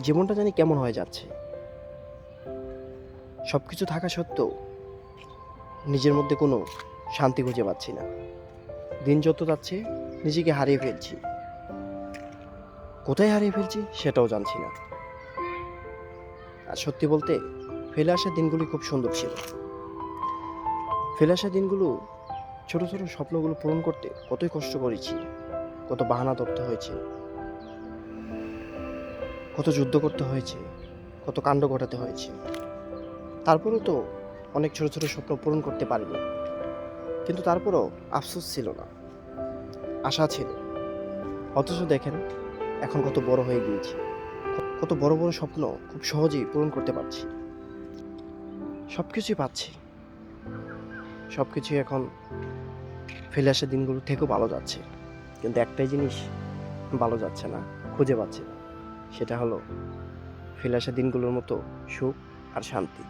জীবনটা জানি কেমন হয়ে যাচ্ছে। সব কিছু থাকা সত্ত্বেও নিজের মধ্যে কোনো শান্তি খুঁজে পাচ্ছি না। দিন যত যাচ্ছে নিজেকে হারিয়ে ফেলছি। কোথায় হারিয়ে ফেলছি সেটাও জানছি না। আর সত্যি বলতে ফেলে আসা দিনগুলি খুব সুন্দর ছিল। ফেলে আসা দিনগুলো, ছোট ছোট স্বপ্নগুলো পূরণ করতে কতই কষ্ট করেছি, কত বাহানা ধরতে হয়েছে, কত যুদ্ধ করতে হয়েছে, কত কাণ্ড ঘটাতে হয়েছে। তারপরেও তো অনেক ছোট ছোট স্বপ্ন পূরণ করতে পারিনি। কিন্তু তারপরও আফসোস ছিল না, আশা ছিল। অথচ দেখেন এখন কত বড় হয়ে গিয়েছি, কত বড় বড় স্বপ্ন খুব সহজেই পূরণ করতে পারছি। সব কিছুই পাচ্ছি, সব কিছুই এখন ফেলে আসা দিনগুলো থেকেও ভালো যাচ্ছে। কিন্তু একটাই জিনিস ভালো যাচ্ছে না, খুঁজে পাচ্ছি না। সেটা হলো ফেলে আসা দিনগুলোর মতো সুখ আর শান্তি।